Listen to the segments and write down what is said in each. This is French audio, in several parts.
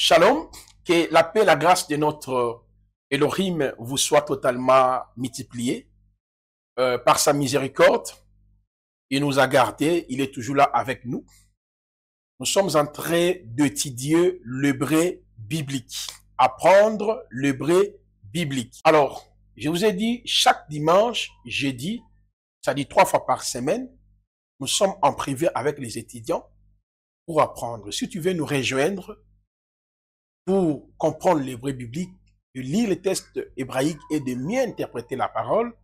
Shalom, que la paix et la grâce de notre Elohim vous soient totalement multipliées par sa miséricorde. Il nous a gardés, il est toujours là avec nous. Nous sommes en train d'étudier l'hébreu biblique, apprendre l'hébreu biblique. Alors, je vous ai dit, chaque dimanche, jeudi, ça dit 3 fois par semaine, nous sommes en privé avec les étudiants pour apprendre. Si tu veux nous rejoindre pour comprendre l'hébreu biblique, de lire les textes hébraïques et de mieux interpréter la parole,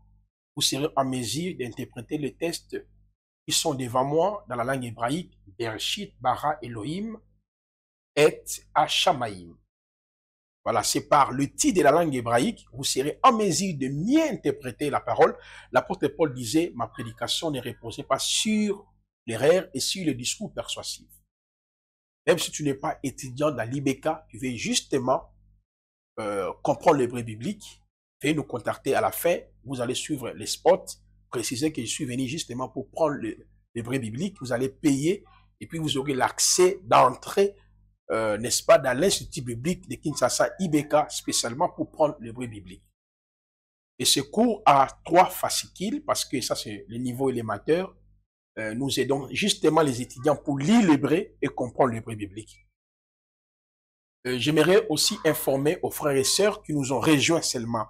vous serez en mesure d'interpréter les textes qui sont devant moi dans la langue hébraïque, Bereshit, Bara, Elohim, et Hashamaim. Voilà, c'est par le titre de la langue hébraïque, vous serez en mesure de mieux interpréter la parole. L'apôtre Paul disait, ma prédication ne reposait pas sur l'erreur et sur le discours persuasif. Même si tu n'es pas étudiant dans l'IBK, tu veux justement comprendre l'hébreu biblique, veuillez nous contacter à la fin. Vous allez suivre les spots, préciser que je suis venu justement pour prendre l'hébreu biblique. Vous allez payer et puis vous aurez l'accès d'entrée, n'est-ce pas, dans l'Institut biblique de Kinshasa IBK, spécialement pour prendre l'hébreu biblique. Et ce cours a 3 fascicules, parce que ça c'est le niveau élémentaire. Nous aidons justement les étudiants pour lire l'hébreu et comprendre l'hébreu biblique. J'aimerais aussi informer aux frères et sœurs qui nous ont rejoints seulement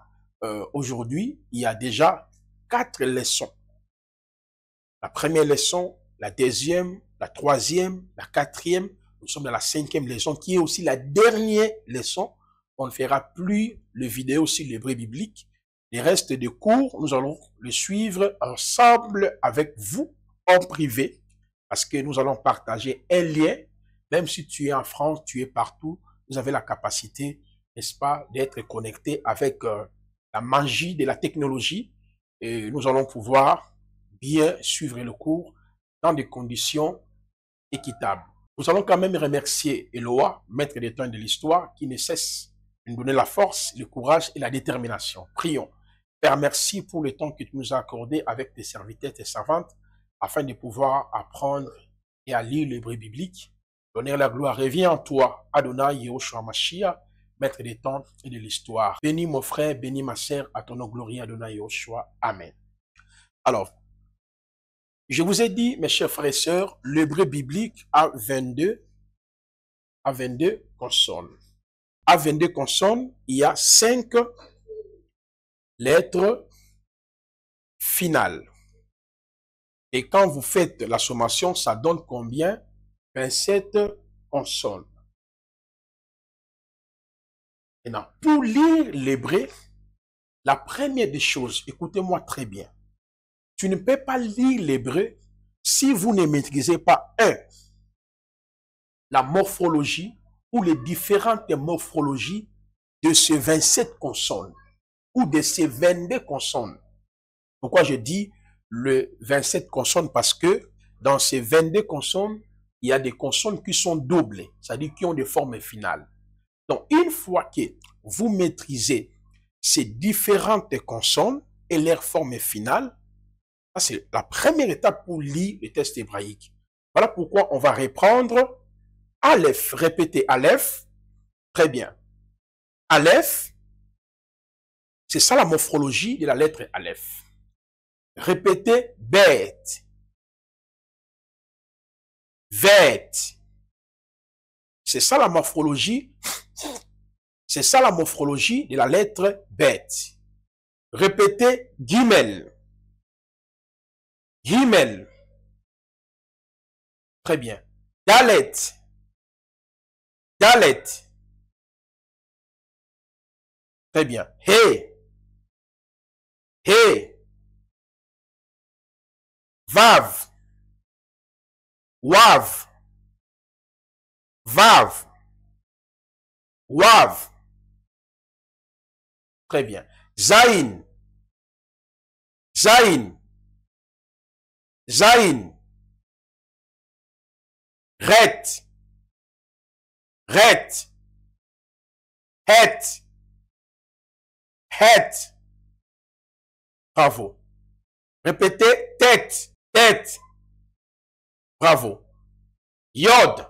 aujourd'hui. Il y a déjà 4 leçons. La première leçon, la deuxième, la troisième, la quatrième. Nous sommes dans la 5e leçon qui est aussi la dernière leçon. On ne fera plus les vidéos sur l'hébreu biblique. Les restes des cours, nous allons le suivre ensemble avec vous en privé, parce que nous allons partager un lien. Même si tu es en France, tu es partout, vous avez la capacité, n'est-ce pas, d'être connecté avec la magie de la technologie, et nous allons pouvoir bien suivre le cours dans des conditions équitables. Nous allons quand même remercier Eloa, maître des temps de l'histoire, qui ne cesse de nous donner la force, le courage et la détermination. Prions. Père, merci pour le temps que tu nous as accordé avec tes serviteurs, tes servantes, afin de pouvoir apprendre et à lire l'hébreu biblique. L'honneur et la gloire revient en toi, Adonai Yehoshua Mashiach, maître des temps et de l'histoire. Bénis mon frère, bénis ma sœur, à ton nom glorieux, Adonai Yehoshua. Amen. Alors, je vous ai dit, mes chers frères et sœurs, l'hébreu biblique a 22 consonnes. À 22 consonnes, il y a 5 lettres finales. Et quand vous faites la sommation, ça donne combien? 27 consonnes. Maintenant, pour lire l'hébreu, la première des choses, écoutez-moi très bien, tu ne peux pas lire l'hébreu si vous ne maîtrisez pas, la morphologie ou les différentes morphologies de ces 27 consonnes ou de ces 22 consonnes. Pourquoi je dis le 27 consonnes? Parce que dans ces 22 consonnes, il y a des consonnes qui sont doubles, c'est-à-dire qui ont des formes finales. Donc, une fois que vous maîtrisez ces différentes consonnes et leurs formes finales, c'est la première étape pour lire le texte hébraïque. Voilà pourquoi on va reprendre Aleph. Répétez Aleph. Très bien. Aleph, c'est ça la morphologie de la lettre Aleph. Répétez bête. Vête. C'est ça la morphologie. C'est ça la morphologie de la lettre bête. Répétez Gimel. Gimel. Très bien. Dalet. Dalet. Très bien. He. He. Vav. Wav. Vav. Wav. Très bien. Zain. Zain. Zain. Ret. Ret. Het. Het. Bravo. Répétez tête. Tête. Bravo. Yod.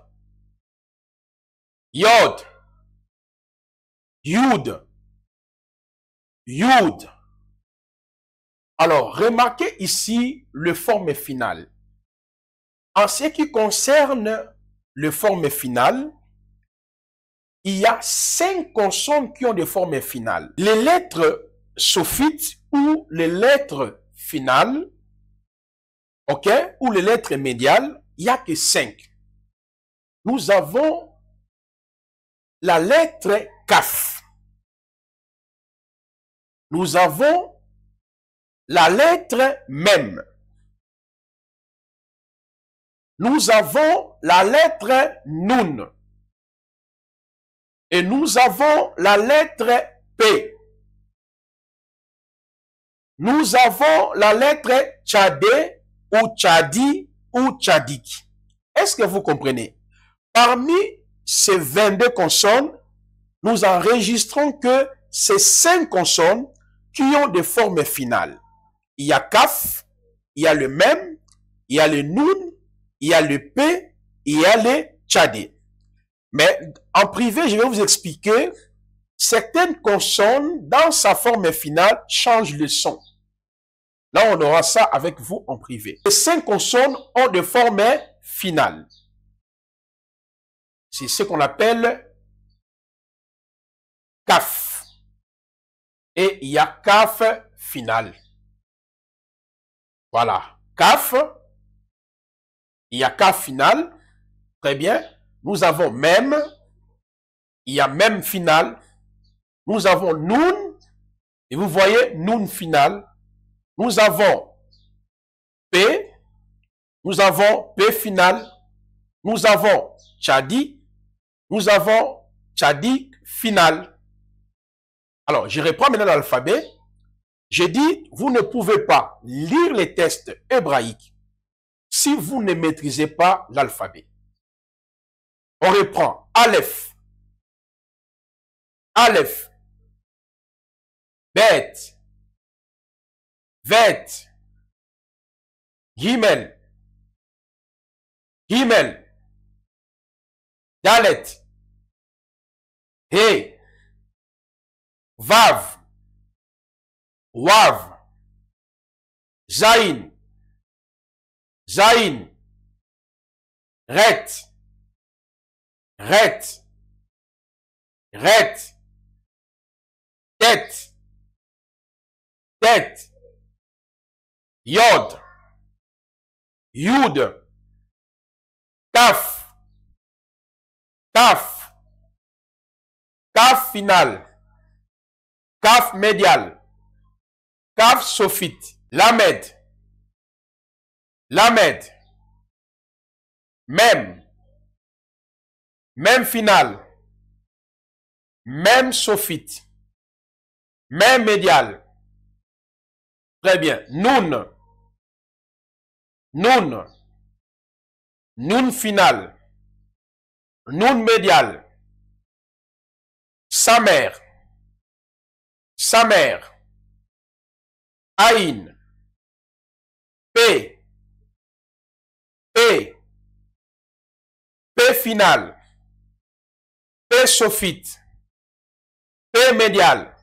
Yod. Yud. Yud. Alors, remarquez ici le forme final. En ce qui concerne le forme final, il y a 5 consonnes qui ont des formes finales. Les lettres sophites ou les lettres finales, ok, ou les lettres médiales, il n'y a que 5. Nous avons la lettre kaf. Nous avons la lettre mem. Nous avons la lettre nun. Et nous avons la lettre P. Nous avons la lettre tchadé ou tchadi ou tchadik. Est-ce que vous comprenez? Parmi ces 22 consonnes, nous enregistrons que ces 5 consonnes qui ont des formes finales. Il y a kaf, il y a le mem, il y a le nun, il y a le P, il y a le tchadé. Mais en privé, je vais vous expliquer, certaines consonnes, dans sa forme finale, changent le son. Là, on aura ça avec vous en privé. Les 5 consonnes ont des formes finales. C'est ce qu'on appelle kaf. Et il y a kaf final. Voilà. Kaf. Il y a kaf final. Très bien. Nous avons même, il y a même final. Nous avons nun, et vous voyez nun final. Nous avons P, nous avons P final. Nous avons tchadi, nous avons tchadi final. Alors, je reprends maintenant l'alphabet. J'ai dit, vous ne pouvez pas lire les textes hébraïques si vous ne maîtrisez pas l'alphabet. On reprend Aleph, Aleph, Bet, Vet, Gimel, Gimel, Dalet, He, Vav, Wav, Zain, Zain, Ret, Ret, Ret, Tet, Tet, Yod, Yud, Kaf, Kaf, Kaf final, Kaf médial, Kaf sophite, Lamed, Lamed, Mem, Mem final, Mem sophite, Mem médial. Très bien. Nun, Nun, Nun final, Nun médial, Samer, Samer, Aïn, P, P, P final, P sophite, P médial.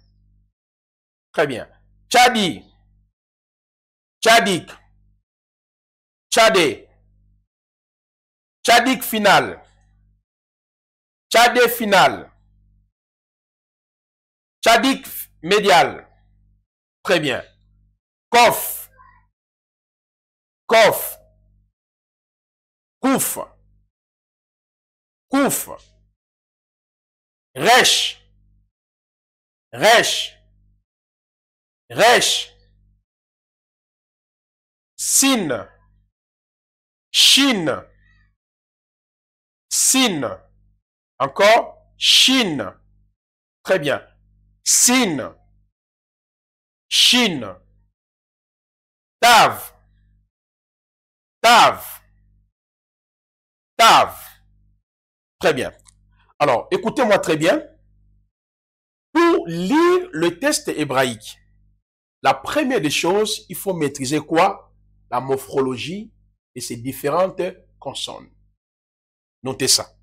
Très bien. Tchadi, Tchadik, Tchadé, Tchadik final, Tchadé final, Tchadik médial. Très bien. Kof, Kof, Kouf, Kouf, Resh, Resh, Resh, Sin, Shin, Sin, encore, Shin, très bien, Sin, Shin, Tav, Tav, Tav, très bien. Alors, écoutez-moi très bien. Pour lire le texte hébraïque, la première des choses, il faut maîtriser quoi? La morphologie et ses différentes consonnes. Notez ça.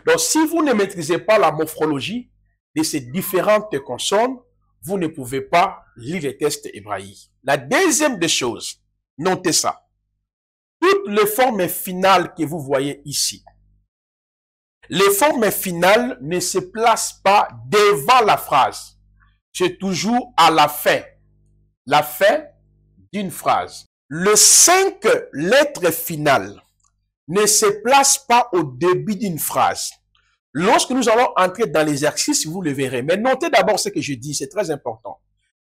Donc, si vous ne maîtrisez pas la morphologie de ces différentes consonnes, vous ne pouvez pas lire les textes hébraïques. La deuxième des choses, notez ça. Toutes les formes finales que vous voyez ici, les formes finales ne se placent pas devant la phrase. C'est toujours à la fin d'une phrase. Les 5 lettres finales ne se placent pas au début d'une phrase. Lorsque nous allons entrer dans l'exercice, vous le verrez. Mais notez d'abord ce que je dis, c'est très important.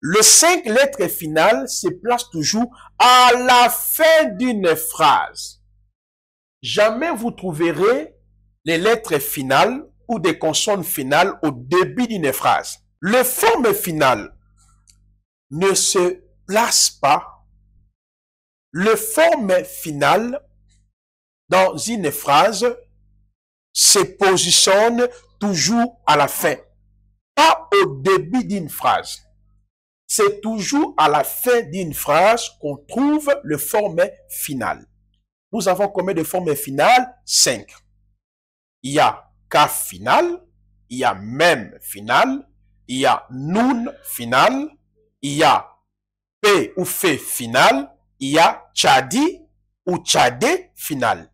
Les 5 lettres finales se placent toujours à la fin d'une phrase. Jamais vous trouverez les lettres finales ou des consonnes finales au début d'une phrase. Les formes finales ne se placent pas. Les formes finales dans une phrase se positionnent toujours à la fin, pas au début d'une phrase. C'est toujours à la fin d'une phrase qu'on trouve les formes finales. Nous avons combien de formes finales? 5. Il y a kaf final, il y a mem final, il y a nun final, il y a p ou fe final, il y a tchadi ou tchadé final.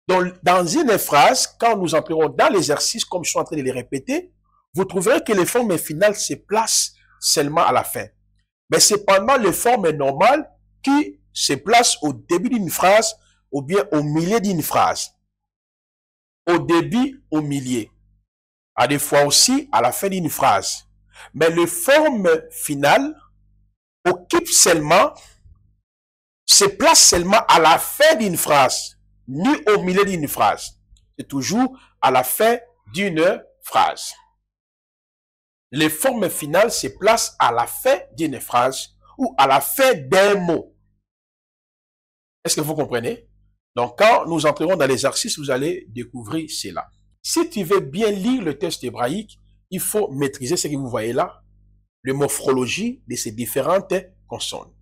Donc, dans une phrase, quand nous entrerons dans l'exercice, comme je suis en train de les répéter, vous trouverez que les formes finales se placent seulement à la fin. Mais cependant, les formes normales qui se placent au début d'une phrase ou bien au milieu d'une phrase. Au début, au milieu. À des fois aussi à la fin d'une phrase. Mais les formes finales occupent seulement, se placent seulement à la fin d'une phrase, ni au milieu d'une phrase. C'est toujours à la fin d'une phrase. Les formes finales se placent à la fin d'une phrase ou à la fin d'un mot. Est-ce que vous comprenez? Donc, quand nous entrerons dans l'exercice, vous allez découvrir cela. Si tu veux bien lire le texte hébraïque, il faut maîtriser ce que vous voyez là, la morphologie de ces différentes consonnes.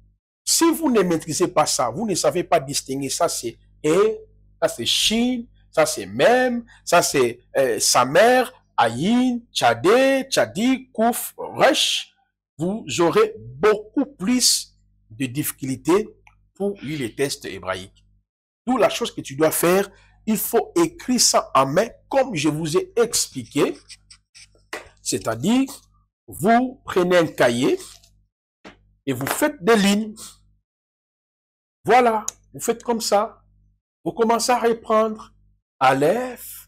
Si vous ne maîtrisez pas ça, vous ne savez pas distinguer ça c'est E, ça c'est Shin, ça c'est Mem, ça c'est Samer, Ayin, Tchadé, Tchadi, Kouf, Resh, vous aurez beaucoup plus de difficultés pour lire les textes hébraïques. D'où la chose que tu dois faire, il faut écrire ça en main comme je vous ai expliqué. C'est-à-dire, vous prenez un cahier et vous faites des lignes. Voilà, vous faites comme ça. Vous commencez à reprendre. Aleph,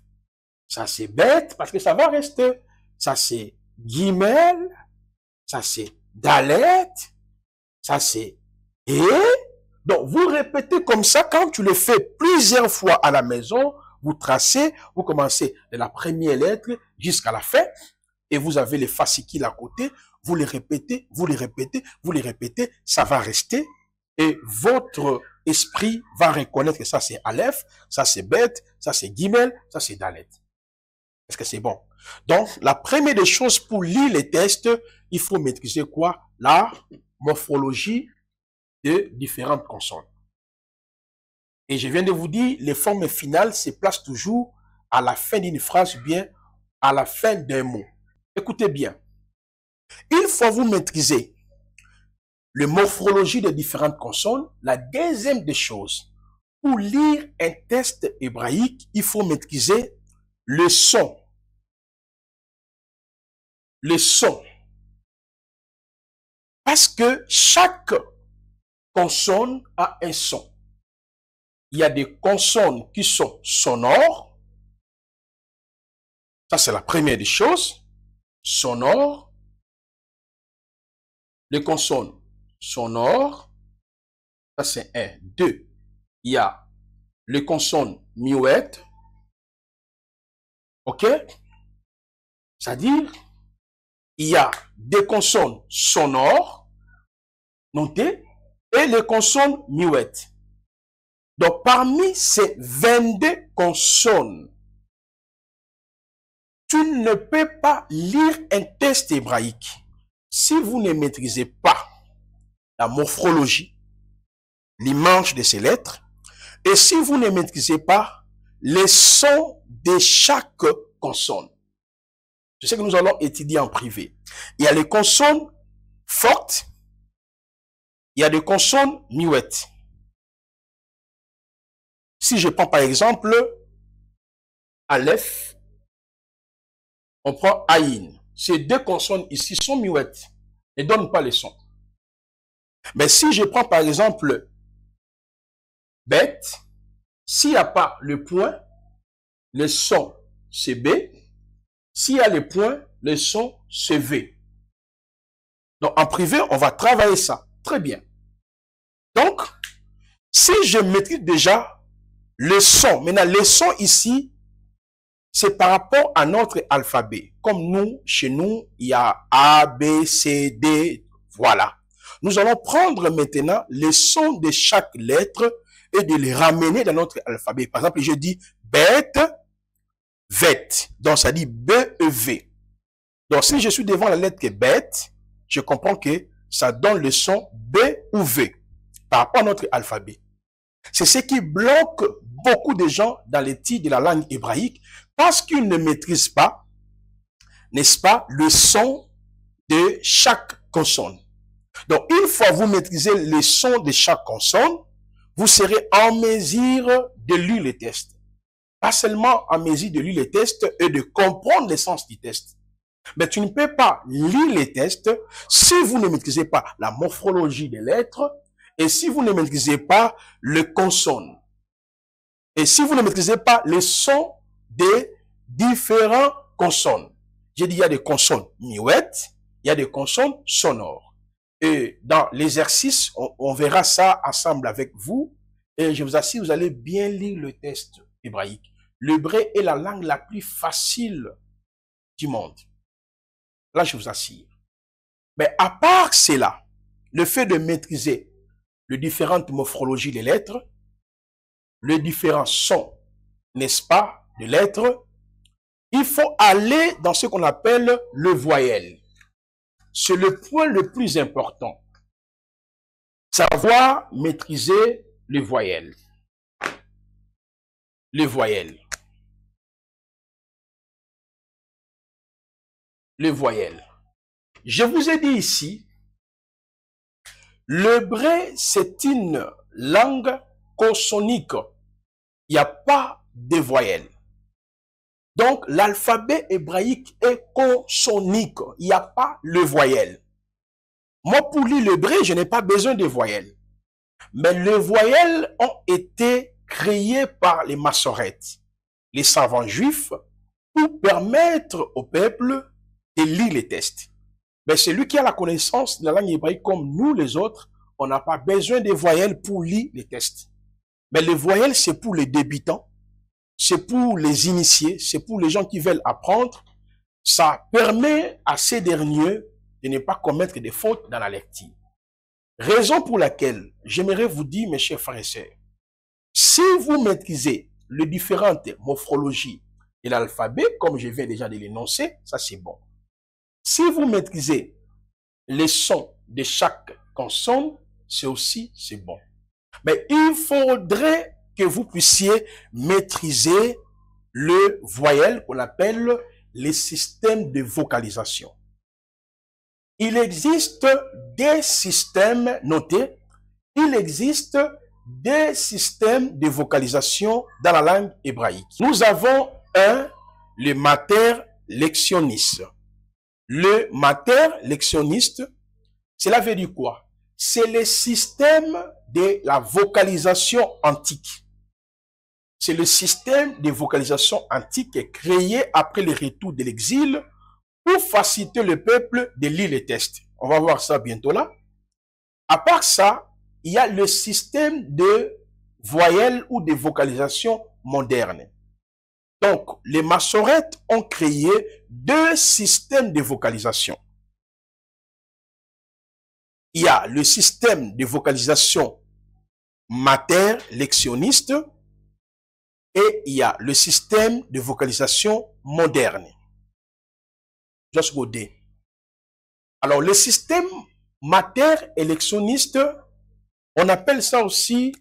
ça c'est bête parce que ça va rester. Ça c'est Gimel, ça c'est Dalet, ça c'est E. Donc, vous répétez comme ça, quand tu le fais plusieurs fois à la maison, vous tracez, vous commencez de la première lettre jusqu'à la fin, et vous avez les fascicules à côté, vous les répétez, vous les répétez, vous les répétez, ça va rester, et votre esprit va reconnaître que ça c'est Aleph, ça c'est Bet, ça c'est Gimel, ça c'est Dalet. Est-ce que c'est bon? Donc, la première des choses pour lire les textes, il faut maîtriser quoi? La morphologie de différentes consonnes. Et je viens de vous dire, les formes finales se placent toujours à la fin d'une phrase ou bien à la fin d'un mot. Écoutez bien. Une fois vous maîtrisez la morphologie des différentes consonnes, la deuxième des choses, pour lire un texte hébraïque, il faut maîtriser le son. Le son. Parce que chaque consonne a un son. Il y a des consonnes qui sont sonores. Ça, c'est la première des choses. Sonores. Les consonnes sonores. Ça, c'est un. 2. Il y a les consonnes muettes. OK? C'est-à-dire, il y a des consonnes sonores. Notez. Et les consonnes muettes. Donc, parmi ces 22 consonnes, tu ne peux pas lire un texte hébraïque si vous ne maîtrisez pas la morphologie, l'image de ces lettres, et si vous ne maîtrisez pas les sons de chaque consonne. C'est ce que nous allons étudier en privé. Il y a les consonnes fortes, il y a des consonnes muettes. Si je prends par exemple Aleph, on prend Aïn. Ces deux consonnes ici sont muettes, ne donnent pas les sons. Mais si je prends par exemple Bet, s'il n'y a pas le point, le son c'est B. S'il y a le point, le son c'est V. Donc en privé, on va travailler ça. Très bien. Donc, si je maîtrise déjà le son, maintenant le son ici, c'est par rapport à notre alphabet. Comme nous, chez nous, il y a A, B, C, D, voilà. Nous allons prendre maintenant les sons de chaque lettre et de les ramener dans notre alphabet. Par exemple, je dis bête, vet. Donc, ça dit B-E-V. Donc, si je suis devant la lettre bête, je comprends que ça donne le son B ou V par rapport à notre alphabet. C'est ce qui bloque beaucoup de gens dans l'étude de la langue hébraïque parce qu'ils ne maîtrisent pas, n'est-ce pas, le son de chaque consonne. Donc, une fois vous maîtrisez les sons de chaque consonne, vous serez en mesure de lire les tests. Pas seulement en mesure de lire les tests et de comprendre le sens du test. Mais tu ne peux pas lire les tests si vous ne maîtrisez pas la morphologie des lettres et si vous ne maîtrisez pas le consonne. Et si vous ne maîtrisez pas les sons des différents consonnes. J'ai dit, il y a des consonnes muettes, il y a des consonnes sonores. Et dans l'exercice, on verra ça ensemble avec vous. Et je vous assure, vous allez bien lire le test hébraïque. L'hébreu est la langue la plus facile du monde. Là, je vous assure. Mais à part cela, le fait de maîtriser les différentes morphologies des lettres, les différents sons, n'est-ce pas, des lettres, il faut aller dans ce qu'on appelle le voyelle. C'est le point le plus important. Savoir maîtriser les voyelles. Les voyelles. Les voyelles. Je vous ai dit ici, l'hébreu, c'est une langue consonnique. Il n'y a pas de voyelles. Donc, l'alphabet hébraïque est consonnique. Il n'y a pas le voyelle. Moi, pour lire l'hébreu, je n'ai pas besoin de voyelles. Mais les voyelles ont été créées par les massorètes, les savants juifs, pour permettre au peuple de lire les textes. Mais celui qui a la connaissance de la langue hébraïque comme nous les autres, on n'a pas besoin de voyelles pour lire les textes. Mais les voyelles, c'est pour les débutants, c'est pour les initiés, c'est pour les gens qui veulent apprendre. Ça permet à ces derniers de ne pas commettre des fautes dans la lecture. Raison pour laquelle j'aimerais vous dire, mes chers frères et sœurs, si vous maîtrisez les différentes morphologies de l'alphabet, comme je viens déjà de l'énoncer, ça c'est bon. Si vous maîtrisez les sons de chaque consonne, c'est bon. Mais il faudrait que vous puissiez maîtriser le voyelle qu'on appelle les systèmes de vocalisation. Il existe des systèmes notés, il existe des systèmes de vocalisation dans la langue hébraïque. Nous avons le mater lectionniste. Le mater lectionniste, cela veut dire quoi? C'est le système de la vocalisation antique. C'est le système de vocalisation antique créé après le retour de l'exil pour faciliter le peuple de lire les textes. On va voir ça bientôt là. À part ça, il y a le système de voyelles ou de vocalisation moderne. Donc, les massorètes ont créé deux systèmes de vocalisation. Il y a le système de vocalisation mater lectionniste et il y a le système de vocalisation moderne. Just go there. Alors, le système mater lectionniste, on appelle ça aussi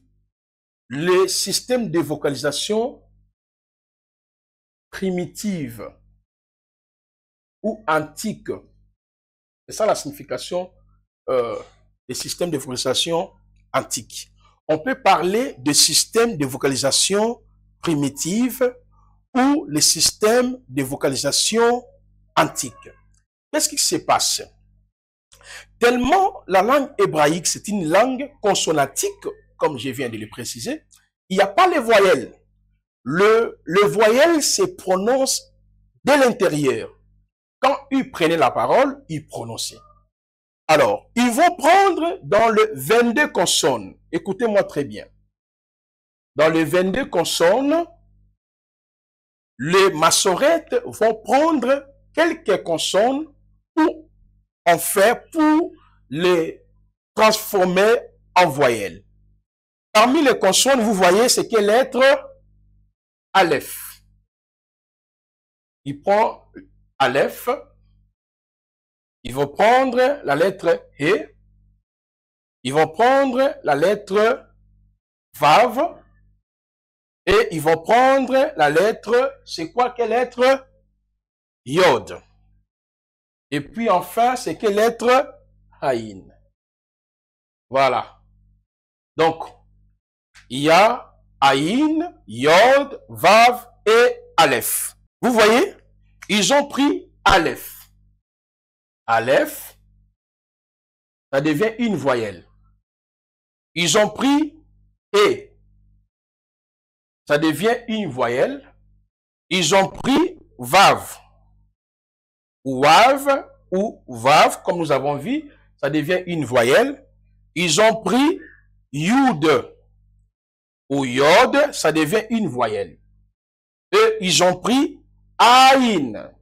le système de vocalisation primitive. ou antique. C'est ça la signification des systèmes de vocalisation antiques. On peut parler de systèmes de vocalisation primitive ou les systèmes de vocalisation antique. Qu'est-ce qui se passe? Tellement la langue hébraïque, c'est une langue consonantique, comme je viens de le préciser, il n'y a pas les voyelles. Le voyelle se prononce de l'intérieur. Quand ils prenaient la parole, ils prononçaient. Alors, ils vont prendre dans le 22 consonnes. Écoutez-moi très bien. Dans les 22 consonnes, les massorettes vont prendre quelques consonnes pour en faire, pour les transformer en voyelles. Parmi les consonnes, vous voyez, c'est quelle lettre? Aleph. Il prend Aleph. Ils vont prendre la lettre He. Ils vont prendre la lettre Vav. Et ils vont prendre la lettre, c'est quoi quelle lettre? Yod. Et puis enfin, c'est quelle lettre? Aïn. Voilà. Donc, il y a Aïn, Yod, Vav et Aleph. Vous voyez? Ils ont pris Aleph. Aleph, ça devient une voyelle. Ils ont pris E. Ça devient une voyelle. Ils ont pris Vav. Wav ou Vav, comme nous avons vu, ça devient une voyelle. Ils ont pris Yud ou Yod, ça devient une voyelle. Et ils ont pris Aïn.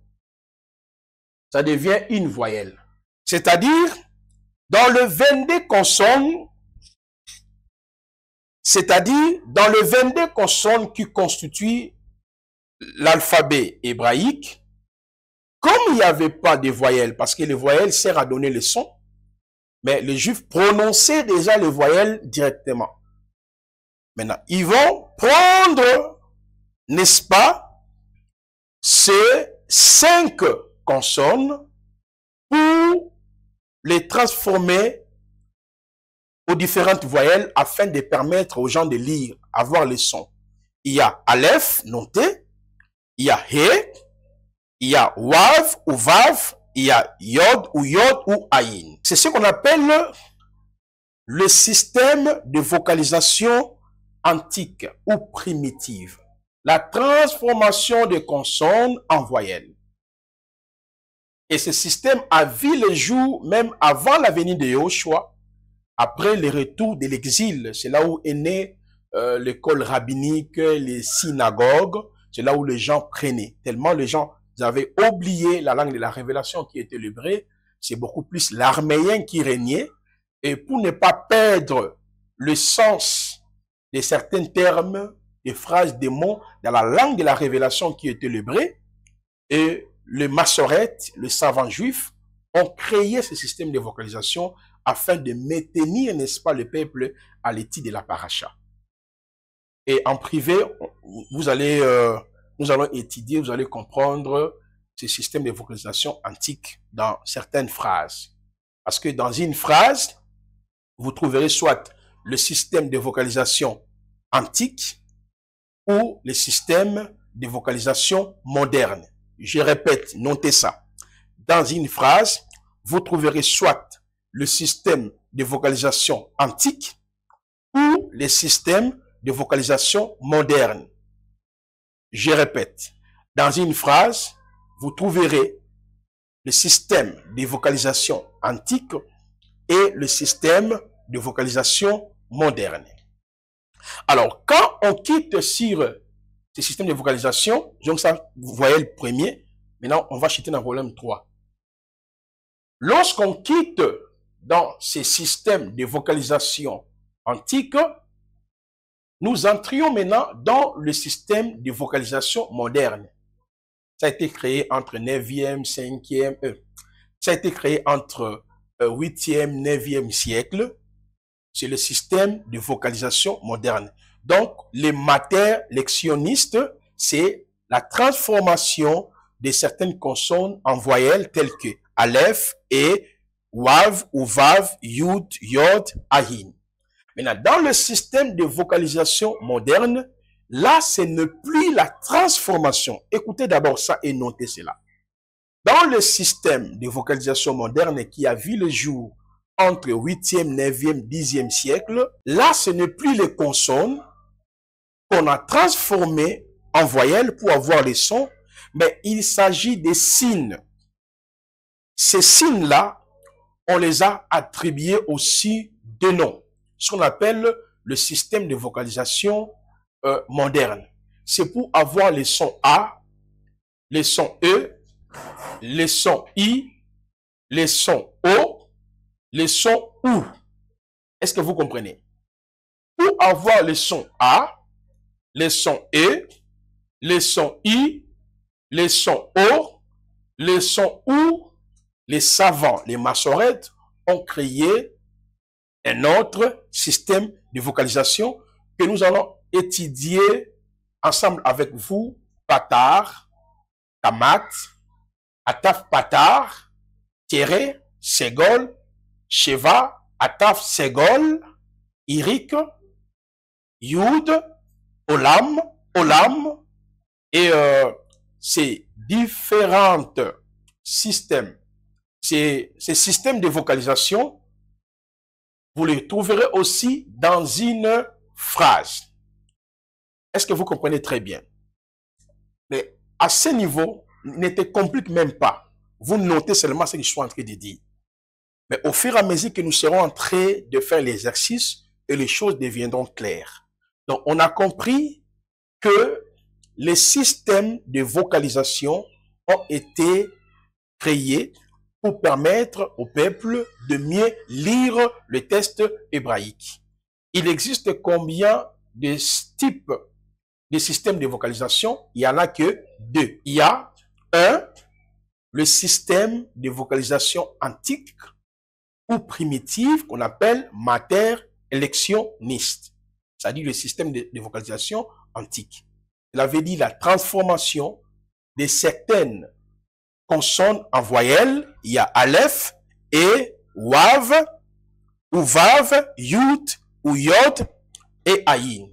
Ça devient une voyelle. C'est-à-dire, dans le 22 consonnes, c'est-à-dire dans le 22 consonnes qui constituent l'alphabet hébraïque, comme il n'y avait pas de voyelles, parce que les voyelles servent à donner le son, mais les Juifs prononçaient déjà les voyelles directement. Maintenant, ils vont prendre, n'est-ce pas, ces 5 consonnes pour les transformer aux différentes voyelles afin de permettre aux gens de lire, avoir les sons. Il y a Aleph, noté, il y a He, il y a Wav ou Vav, il y a Yod ou Aïn. C'est ce qu'on appelle le système de vocalisation antique ou primitive. La transformation des consonnes en voyelles. Et ce système a vu le jour même avant la venue de Yahushua, après le retour de l'exil. C'est là où est née l'école rabbinique, les synagogues. C'est là où les gens prenaient. Tellement les gens avaient oublié la langue de la révélation qui était l'hébreu. C'est beaucoup plus l'araméen qui régnait. Et pour ne pas perdre le sens de certains termes, des phrases, des mots dans la langue de la révélation qui était l'hébreu, et les massorettes, les savants juifs, ont créé ce système de vocalisation afin de maintenir, n'est-ce pas, le peuple à l'étude de la paracha. Et en privé, nous allons étudier, vous allez comprendre ce système de vocalisation antique dans certaines phrases. Parce que dans une phrase, vous trouverez soit le système de vocalisation antique ou le système de vocalisation moderne. Je répète, notez ça. Dans une phrase, vous trouverez soit le système de vocalisation antique ou le système de vocalisation moderne. Je répète, dans une phrase, vous trouverez le système de vocalisation antique et le système de vocalisation moderne. Alors, quand on quitte sur ce système de vocalisation, donc ça, vous voyez le premier, maintenant on va chuter dans le volume 3. Lorsqu'on quitte dans ces systèmes de vocalisation antique, nous entrions maintenant dans le système de vocalisation moderne. Ça a été créé entre 9e, 5e, ça a été créé entre 8e, 9e siècle. C'est le système de vocalisation moderne. Donc, les mater lectionnistes, c'est la transformation de certaines consonnes en voyelles telles que Aleph, E, Wav ou Vav, Yud, Yod, Ayin. Maintenant, dans le système de vocalisation moderne, là, ce n'est plus la transformation. Écoutez d'abord ça et notez cela. Dans le système de vocalisation moderne qui a vu le jour entre 8e, 9e, 10e siècle, là, ce n'est plus les consonnes qu'on a transformées en voyelles pour avoir les sons, mais il s'agit des signes. Ces signes-là, on les a attribués aussi de noms, ce qu'on appelle le système de vocalisation moderne. C'est pour avoir les sons A, les sons E, les sons I, les sons O, les sons OU. Est-ce que vous comprenez? Pour avoir les sons A, les sons E, les sons I, les sons O, les sons OU, les savants, les massorètes, ont créé un autre système de vocalisation que nous allons étudier ensemble avec vous, Patar, Kamat, Ataf Patar, Thierry, Segol, Sheva, Ataf Segol, Irik, Yud, Olam, Olam, et ces différents systèmes, ces systèmes de vocalisation, vous les trouverez aussi dans une phrase. Est-ce que vous comprenez très bien? Mais à ce niveau, ne te complique même pas. Vous notez seulement ce que je suis en train de dire. Mais au fur et à mesure que nous serons en train de faire l'exercice, et les choses deviendront claires. Donc, on a compris que les systèmes de vocalisation ont été créés pour permettre au peuple de mieux lire le texte hébraïque. Il existe combien de types de systèmes de vocalisation? Il n'y en a que deux. Il y a le système de vocalisation antique ou primitive qu'on appelle mater électionniste, c'est-à-dire le système de vocalisation antique. Il avait dit la transformation de certaines consonnes en voyelles. Il y a Aleph, E, Wav, ou Vav, Yud, ou Yod, et Ayin.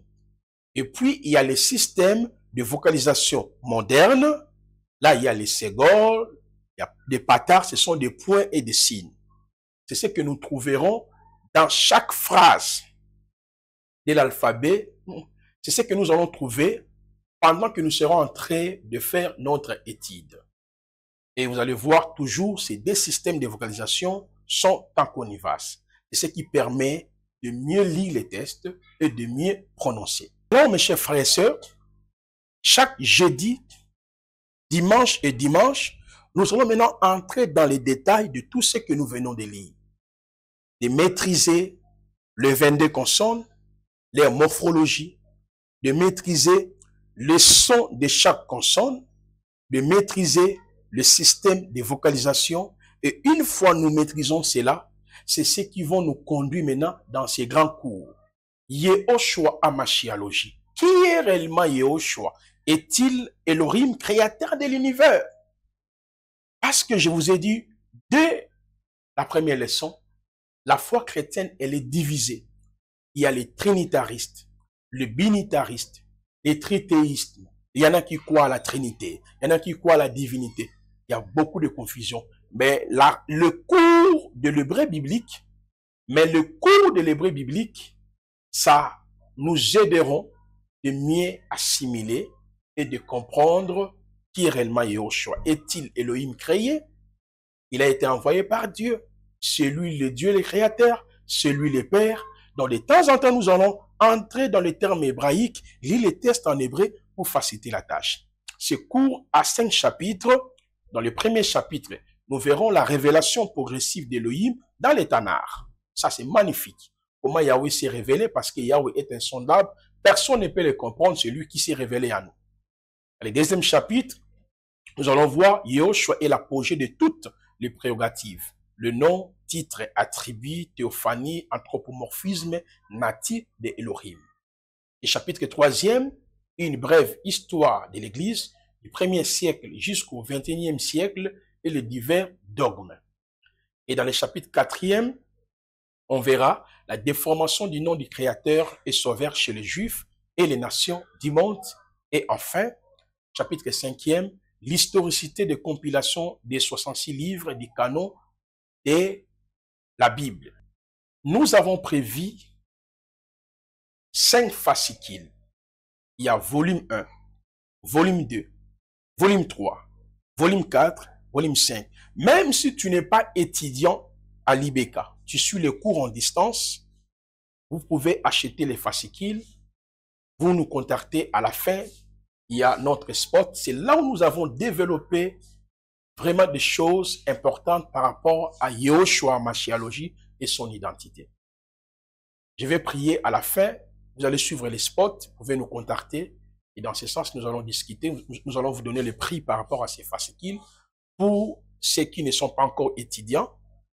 Et puis, il y a les systèmes de vocalisation moderne. Là, il y a les Segol, il y a des Patars, ce sont des points et des signes. C'est ce que nous trouverons dans chaque phrase de l'alphabet. C'est ce que nous allons trouver pendant que nous serons en train de faire notre étude. Et vous allez voir toujours, ces deux systèmes de vocalisation sont en connivence. C'est ce qui permet de mieux lire les textes et de mieux prononcer. Alors, mes chers frères et sœurs, chaque jeudi, dimanche et dimanche, nous allons maintenant entrer dans les détails de tout ce que nous venons de lire. De maîtriser les 22 consonnes, leur morphologie, de maîtriser le son de chaque consonne, de maîtriser le système de vocalisation. Et une fois nous maîtrisons cela, c'est ce qui vont nous conduire maintenant dans ces grands cours. Yehoshua Hamashialogie. Qui est réellement Yehoshua? Est-il Elohim, créateur de l'univers? Parce que je vous ai dit, dès la première leçon, la foi chrétienne, elle est divisée. Il y a les trinitaristes, les binitaristes, les trithéistes. Il y en a qui croient à la Trinité, il y en a qui croient à la divinité. Il y a beaucoup de confusion. Mais là, le cours de l'hébreu biblique, ça nous aideront de mieux assimiler et de comprendre qui est réellement Yehoshua. Est-il Elohim créé? Il a été envoyé par Dieu. C'est lui le Dieu, le créateur. C'est lui le Père. Donc, de temps en temps, nous allons entrer dans les termes hébraïques, lire les textes en hébreu pour faciliter la tâche. Ce cours a 5 chapitres. Dans le premier chapitre, nous verrons la révélation progressive d'Elohim dans les Tanakh. Ça, c'est magnifique. Comment Yahweh s'est révélé, parce que Yahweh est insondable. Personne ne peut le comprendre, c'est lui qui s'est révélé à nous. Dans le deuxième chapitre, nous allons voir Yehoshua est l'apogée de toutes les prérogatives. Le nom, titre, attribut, théophanie, anthropomorphisme, natif de Elohim. Et chapitre 3e, une brève histoire de l'Église. du 1er siècle jusqu'au 21e siècle et les divers dogmes. Et dans le chapitre 4e, on verra la déformation du nom du Créateur et Sauveur chez les Juifs et les nations du monde. Et enfin, chapitre 5e, l'historicité de compilation des 66 livres du canon de la Bible. Nous avons prévu 5 fascicules. Il y a volume 1, volume 2, volume 3, volume 4, volume 5. Même si tu n'es pas étudiant à l'IBK, tu suis les cours en distance, vous pouvez acheter les fascicules, vous nous contactez à la fin, il y a notre spot, c'est là où nous avons développé vraiment des choses importantes par rapport à Yahushua Mashiachologie et son identité. Je vais prier à la fin, vous allez suivre les spots, vous pouvez nous contacter et dans ce sens, nous allons discuter, nous allons vous donner le prix par rapport à ces fascicules pour ceux qui ne sont pas encore étudiants.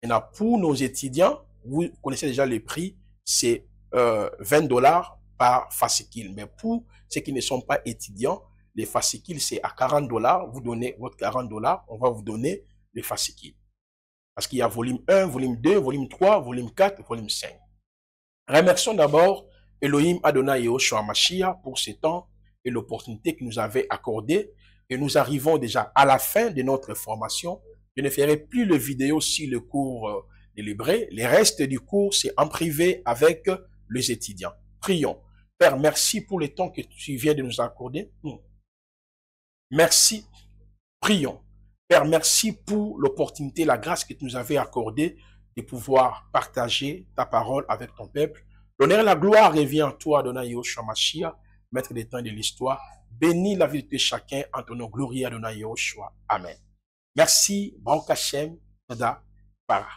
Et là, pour nos étudiants, vous connaissez déjà les prix, c'est 20 $ par fascicule. Mais pour ceux qui ne sont pas étudiants, les fascicules, c'est à 40 $. Vous donnez votre 40 $, on va vous donner les fascicules. Parce qu'il y a volume 1, volume 2, volume 3, volume 4, volume 5. Remercions d'abord Elohim Adonai Yahushua Mashiach pour ce temps et l'opportunité qu'il nous avait accordée. Et nous arrivons déjà à la fin de notre formation. Je ne ferai plus de vidéos sur le cours de l'hébreu. Le reste du cours, c'est en privé avec les étudiants. Prions. Père, merci pour le temps que tu viens de nous accorder. Merci. Prions. Père, merci pour l'opportunité, la grâce que tu nous avais accordée de pouvoir partager ta parole avec ton peuple. L'honneur et la gloire revient à toi, Adonai Yahushua Mashiach, maître des temps et de l'histoire. Bénis la vie de chacun en ton nom glorieux, Adonai Yahushua. Amen. Merci, Baruch Hashem, Tada, Para.